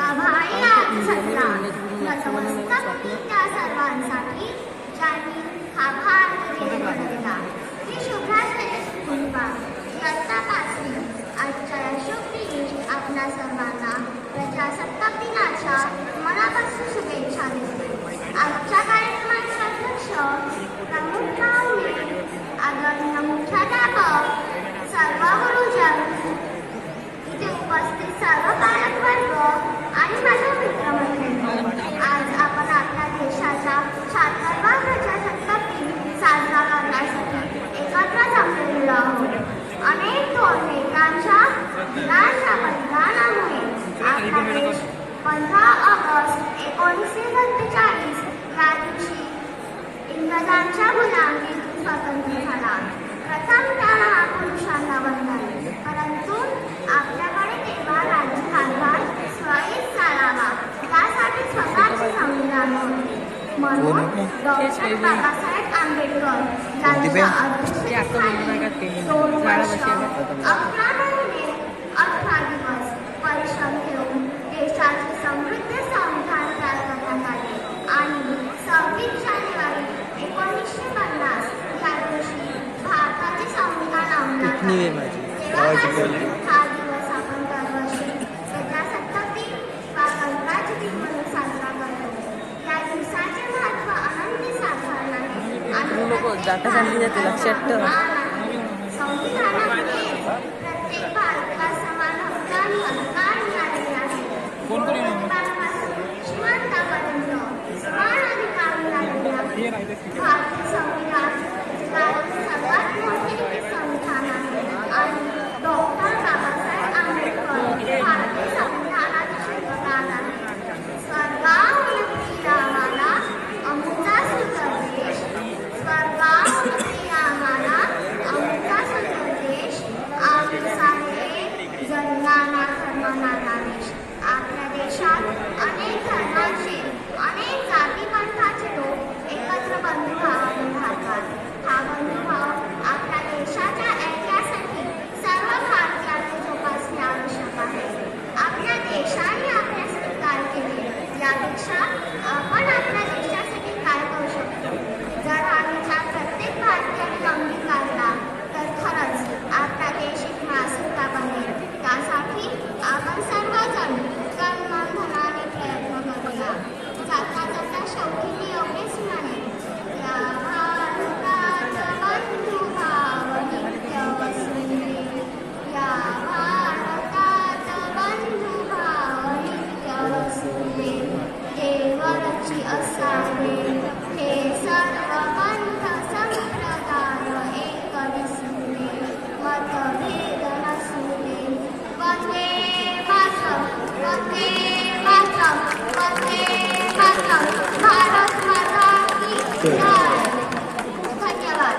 आभाळी आज सल्ला नतमस्तक मी त्या सर्वांसाठी ज्यांनी हा भारत घडवला. ही शुभ्राची पूर्वा रत्नापासून आजच्या या शुभ दिनी आपल्या सर्वांना प्रजासत्ताक दिनाच्या मनापासून शुभेच्छा देते. आजच्या कार्यक्रमाचे अध्यक्ष प्रमुख पाहुणे आदरणीय मुख्याध्यापक सर्व गुरुजन इथे उपस्थित सर्व पालक वर्ग आणि माझ्या मित्रमंडळी, आज आपण आपल्या देशाचा 76वा प्रजासत्ताक दिन साजरा करण्यासाठी एकत्र जमलेलो आहोत. अनेक थोर नेत्यांच्या वीरांच्या बलिदानामुळे आपला देश 15 ऑगस्ट 1947 या दिवशी इंग्रजांच्या गुलामीतून स्वतंत्र झाला. प्रथम त्या महापुरुषांना वंदन. परंतु आपल्याकडे तेव्हा राज्यकारभार सुरळीत चालावा यासाठी स्वतःचे संविधान होते. म्हणून डॉक्टर बाबासाहेब आंबेडकर यांच्या अध्यक्षतेखाली 2 वर्ष 11 महिने 18 दिवस परिश्रम घेऊन देशाचे समृद्ध संविधान तयार करण्यात आले आणि 26 जानेवारी 1950 या दिवशी भारताचे संविधान अंमलात आले. तेव्हापासून हा दिवस आपण दरवर्षी प्रजासत्ताक दिन वा गणराज्य दिन म्हणून साजरा करतो. या दिवसाचे महत्त्व अनंत साधारण आहे आणि संविधानामध्ये प्रत्येक भारताला समान हक्क आणि अधिकार मिळालेले आहेत. गरिबांपासून श्रीमंतांपर्यंत समान अधिकार मिळालेले आहेत. भारतीय संविधान जगातील सर्वात मोठे संविधान आहे आणि डॉक्टर बाबासाहेब आंबेडकर भारतीय संविधानाचे शिल्पकार आहेत. स्वर्गाहून प्रिय आम्हाला अमृता सुंदर देश, स्वर्गाहून प्रिय आम्हाला अमृता सुंदर देश, आम्ही सारे जन्माना धर्माना देश. आपल्या देशात अनेक धर्मांचे, अनेक जाती पंथाचे लोक एकत्र बंधुभावाने राहतात. हा बंधुभाव आपल्या देशाच्या ऐक्यासाठी सर्व भारतीयांनी जोपासणे आवश्यक आहे. आपल्या देशाने आपल्यासाठी काय केले यापेक्षा आपण आपल्या देशासाठी काय करू शकतो. जर हा विचार प्रत्येक भारतीयाने अंगीकारला तर खरंच आपला देश एक महासत्ता बनेल. त्यासाठी आपण सर्वजण तन मन धनाने प्रयत्न करूया. जाता जाता शेवटी मी एवढेच म्हणेन, या भारतात बंधुभाव नित्य वसुले, या भारतात बंधुभाव नित्य वसुले, देवरची असावे हे सर्व पंथ संप्रदाय एक विसुले, मतभेद नसुले. वंदे मातरम, वंदे मातरम, वंदे मातरम. भारत माता की जय. धन्यवाद.